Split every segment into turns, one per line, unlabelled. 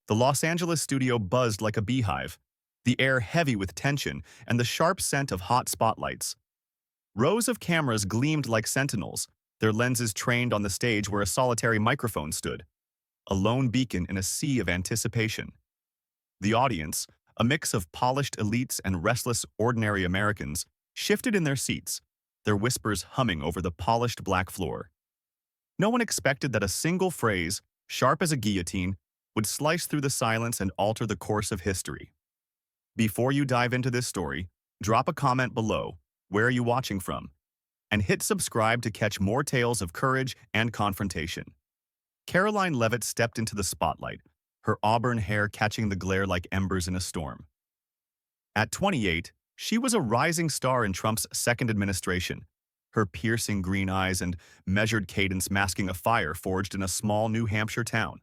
The Los Angeles studio buzzed like a beehive, the air heavy with tension and the sharp scent of hot spotlights. Rows of cameras gleamed like sentinels, their lenses trained on the stage where a solitary microphone stood, a lone beacon in a sea of anticipation. The audience, a mix of polished elites and restless, ordinary Americans, shifted in their seats, their whispers humming over the polished black floor. No one expected that a single phrase, sharp as a guillotine, would slice through the silence and alter the course of history. Before you dive into this story, drop a comment below, where are you watching from, and hit subscribe to catch more tales of courage and confrontation. Caroline Leavitt stepped into the spotlight, her auburn hair catching the glare like embers in a storm. At 28, she was a rising star in Trump's second administration, her piercing green eyes and measured cadence masking a fire forged in a small New Hampshire town.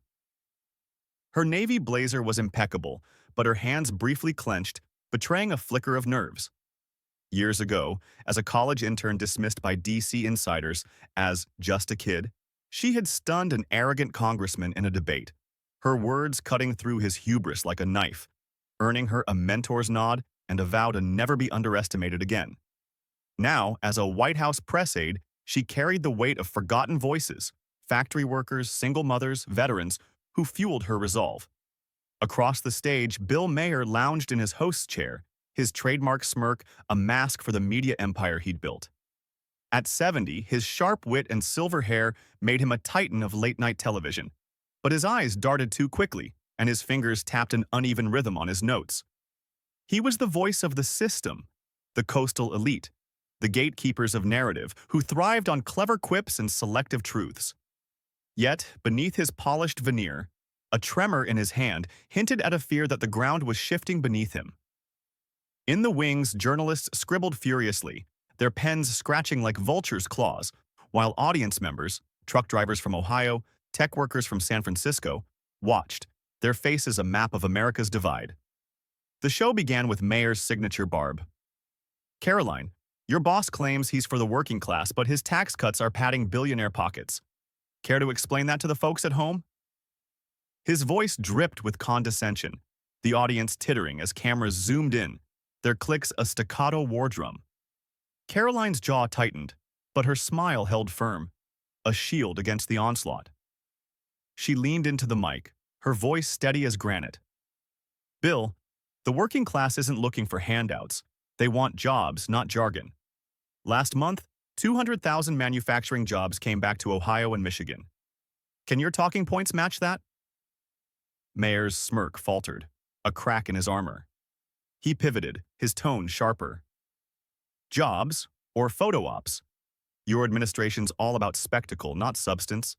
Her navy blazer was impeccable, but her hands briefly clenched, betraying a flicker of nerves. Years ago, as a college intern dismissed by DC insiders as just a kid, she had stunned an arrogant congressman in a debate, her words cutting through his hubris like a knife, earning her a mentor's nod and a vow to never be underestimated again. Now, as a White House press aide, she carried the weight of forgotten voices, factory workers, single mothers, veterans, who fueled her resolve. Across the stage, Bill Maher lounged in his host's chair, his trademark smirk a mask for the media empire he'd built. At 70, his sharp wit and silver hair made him a titan of late-night television. But his eyes darted too quickly, and his fingers tapped an uneven rhythm on his notes. He was the voice of the system, the coastal elite, the gatekeepers of narrative, who thrived on clever quips and selective truths. Yet, beneath his polished veneer, a tremor in his hand hinted at a fear that the ground was shifting beneath him. In the wings, journalists scribbled furiously, their pens scratching like vultures' claws, while audience members, truck drivers from Ohio, tech workers from San Francisco, watched, their faces a map of America's divide. The show began with Maher's signature barb. "Caroline, your boss claims he's for the working class, but his tax cuts are padding billionaire pockets. Care to explain that to the folks at home?" His voice dripped with condescension, the audience tittering as cameras zoomed in, their clicks a staccato war drum. Caroline's jaw tightened, but her smile held firm, a shield against the onslaught. She leaned into the mic, her voice steady as granite. "Bill, the working class isn't looking for handouts. They want jobs, not jargon. Last month, 200,000 manufacturing jobs came back to Ohio and Michigan. Can your talking points match that?" Maher's smirk faltered, a crack in his armor. He pivoted, his tone sharper. "Jobs, or photo ops? Your administration's all about spectacle, not substance.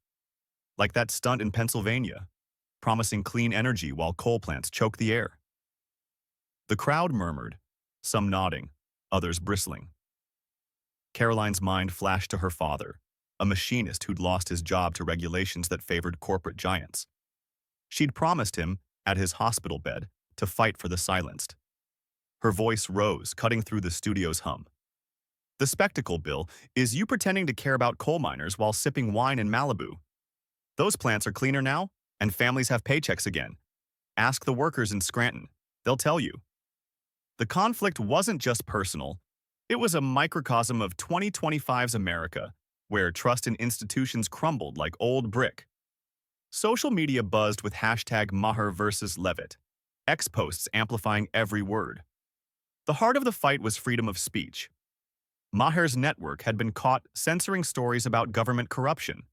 Like that stunt in Pennsylvania, promising clean energy while coal plants choke the air." The crowd murmured, some nodding, others bristling. Caroline's mind flashed to her father, a machinist who'd lost his job to regulations that favored corporate giants. She'd promised him, at his hospital bed, to fight for the silenced. Her voice rose, cutting through the studio's hum. "The spectacle, Bill, is you pretending to care about coal miners while sipping wine in Malibu. Those plants are cleaner now, and families have paychecks again. Ask the workers in Scranton. They'll tell you." The conflict wasn't just personal. It was a microcosm of 2025's America, where trust in institutions crumbled like old brick. Social media buzzed with hashtag Maher versus Leavitt, X posts amplifying every word. The heart of the fight was freedom of speech. Maher's network had been caught censoring stories about government corruption,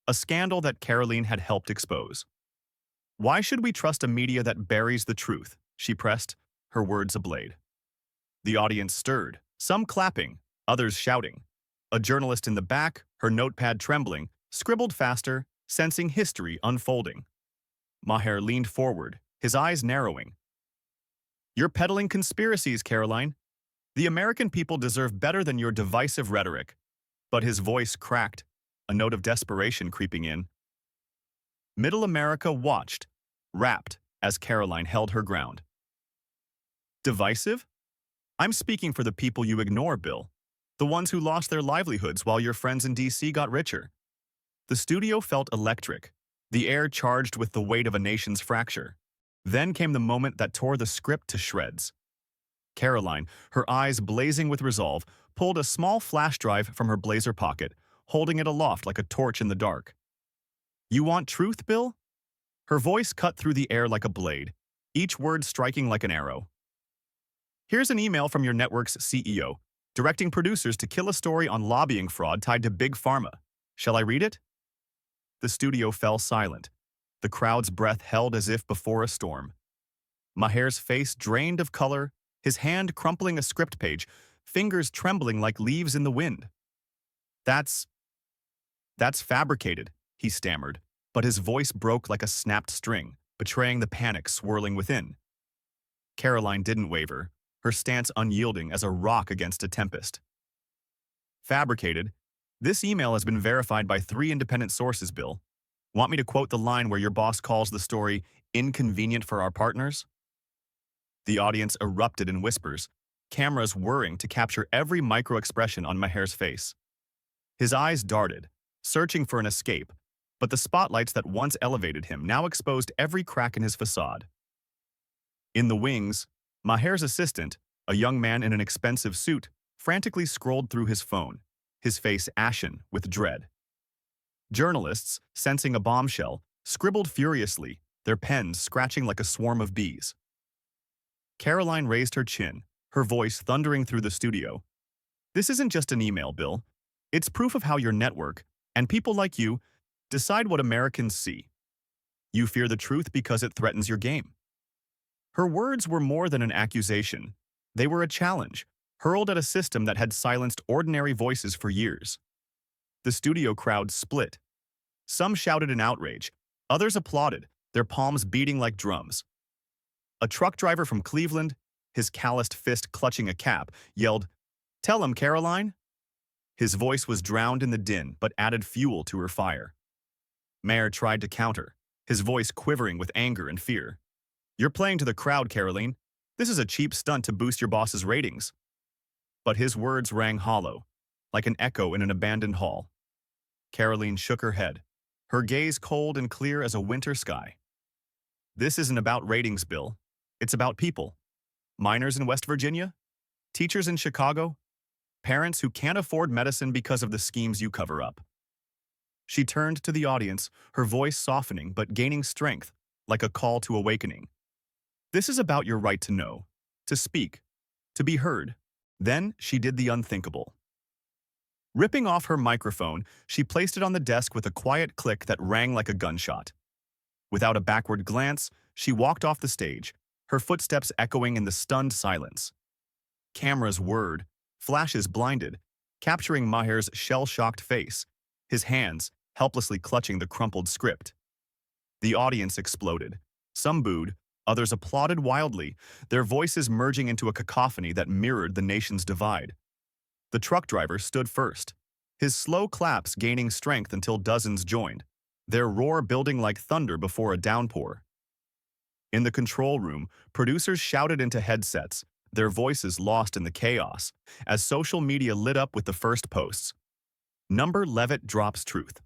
a scandal that Caroline had helped expose. "Why should we trust a media that buries the truth?" she pressed, her words ablade. The audience stirred, some clapping, others shouting. A journalist in the back, her notepad trembling, scribbled faster, sensing history unfolding. Maher leaned forward, his eyes narrowing. "You're peddling conspiracies, Caroline. The American people deserve better than your divisive rhetoric." But his voice cracked, a note of desperation creeping in. Middle America watched, rapt, as Caroline held her ground. "Divisive? I'm speaking for the people you ignore, Bill. The ones who lost their livelihoods while your friends in DC got richer." The studio felt electric, the air charged with the weight of a nation's fracture. Then came the moment that tore the script to shreds. Caroline, her eyes blazing with resolve, pulled a small flash drive from her blazer pocket, holding it aloft like a torch in the dark. "You want truth, Bill?" Her voice cut through the air like a blade, each word striking like an arrow. "Here's an email from your network's CEO, directing producers to kill a story on lobbying fraud tied to Big Pharma. Shall I read it?" The studio fell silent. The crowd's breath held as if before a storm. Maher's face drained of color, his hand crumpling a script page, fingers trembling like leaves in the wind. That's fabricated," he stammered, but his voice broke like a snapped string, betraying the panic swirling within. Caroline didn't waver, her stance unyielding as a rock against a tempest. "Fabricated? This email has been verified by 3 independent sources, Bill. Want me to quote the line where your boss calls the story inconvenient for our partners?" The audience erupted in whispers, cameras whirring to capture every micro-expression on Maher's face. His eyes darted, searching for an escape, but the spotlights that once elevated him now exposed every crack in his facade. In the wings, Maher's assistant, a young man in an expensive suit, frantically scrolled through his phone, his face ashen with dread. Journalists, sensing a bombshell, scribbled furiously, their pens scratching like a swarm of bees. Caroline raised her chin, her voice thundering through the studio. "This isn't just an email, Bill. It's proof of how your network, and people like you, decide what Americans see. You fear the truth because it threatens your game." Her words were more than an accusation. They were a challenge, hurled at a system that had silenced ordinary voices for years. The studio crowd split. Some shouted in outrage, others applauded, their palms beating like drums. A truck driver from Cleveland, his calloused fist clutching a cap, yelled, "Tell him, Caroline!" His voice was drowned in the din, but added fuel to her fire. Maher tried to counter, his voice quivering with anger and fear. "You're playing to the crowd, Caroline. This is a cheap stunt to boost your boss's ratings." But his words rang hollow, like an echo in an abandoned hall. Caroline shook her head, her gaze cold and clear as a winter sky. "This isn't about ratings, Bill. It's about people. Miners in West Virginia, teachers in Chicago, parents who can't afford medicine because of the schemes you cover up." She turned to the audience, her voice softening but gaining strength, like a call to awakening. "This is about your right to know, to speak, to be heard." Then she did the unthinkable. Ripping off her microphone, she placed it on the desk with a quiet click that rang like a gunshot. Without a backward glance, she walked off the stage, her footsteps echoing in the stunned silence. Cameras whirred, flashes blinded, capturing Maher's shell-shocked face, his hands helplessly clutching the crumpled script. The audience exploded. Some booed, others applauded wildly, their voices merging into a cacophony that mirrored the nation's divide. The truck driver stood first, his slow claps gaining strength until dozens joined, their roar building like thunder before a downpour. In the control room, producers shouted into headsets, their voices lost in the chaos, as social media lit up with the first posts. Number Leavitt drops truth.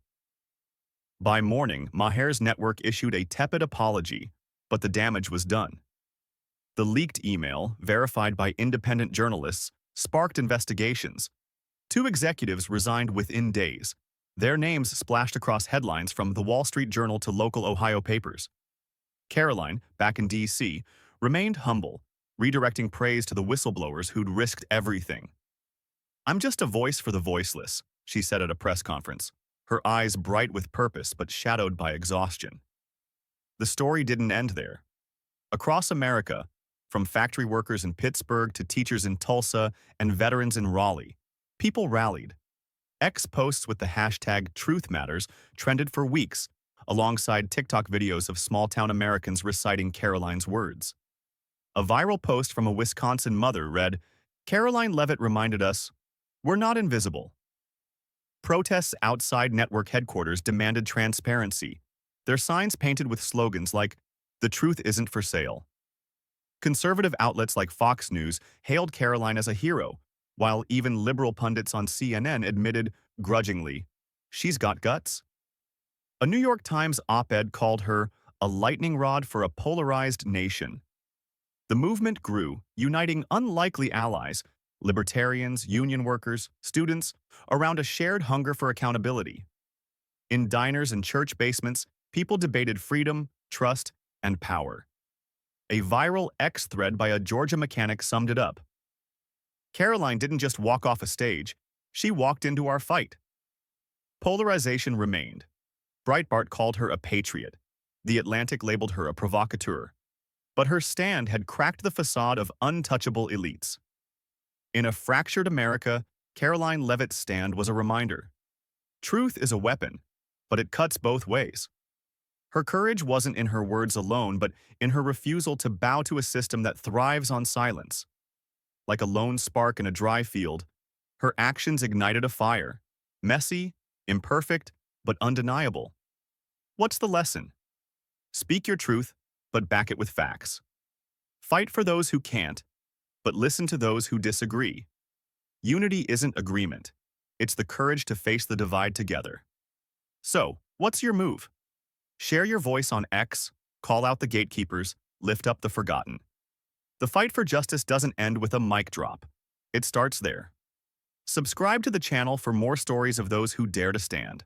By morning, Maher's network issued a tepid apology, but the damage was done. The leaked email, verified by independent journalists, sparked investigations. 2 executives resigned within days. Their names splashed across headlines from the Wall Street Journal to local Ohio papers. Caroline, back in D.C., remained humble, redirecting praise to the whistleblowers who'd risked everything. "I'm just a voice for the voiceless," she said at a press conference, her eyes bright with purpose but shadowed by exhaustion. The story didn't end there. Across America, from factory workers in Pittsburgh to teachers in Tulsa and veterans in Raleigh, people rallied. X posts with the hashtag #TruthMatters trended for weeks, alongside TikTok videos of small-town Americans reciting Caroline's words. A viral post from a Wisconsin mother read, "Caroline Leavitt reminded us, we're not invisible." Protests outside network headquarters demanded transparency, their signs painted with slogans like, "The truth isn't for sale." Conservative outlets like Fox News hailed Caroline as a hero, while even liberal pundits on CNN admitted, grudgingly, "She's got guts." A New York Times op-ed called her a lightning rod for a polarized nation. The movement grew, uniting unlikely allies, libertarians, union workers, students, around a shared hunger for accountability. In diners and church basements, people debated freedom, trust, and power. A viral X thread by a Georgia mechanic summed it up. Caroline didn't just walk off a stage, she walked into our fight. Polarization remained. Breitbart called her a patriot. The Atlantic labeled her a provocateur. But her stand had cracked the facade of untouchable elites. In a fractured America, Caroline Leavitt's stand was a reminder. Truth is a weapon, but it cuts both ways. Her courage wasn't in her words alone, but in her refusal to bow to a system that thrives on silence. Like a lone spark in a dry field, her actions ignited a fire. Messy, imperfect, but undeniable. What's the lesson? Speak your truth, but back it with facts. Fight for those who can't, but listen to those who disagree. Unity isn't agreement. It's the courage to face the divide together. So, what's your move? Share your voice on X, call out the gatekeepers, lift up the forgotten. The fight for justice doesn't end with a mic drop. It starts there. Subscribe to the channel for more stories of those who dare to stand.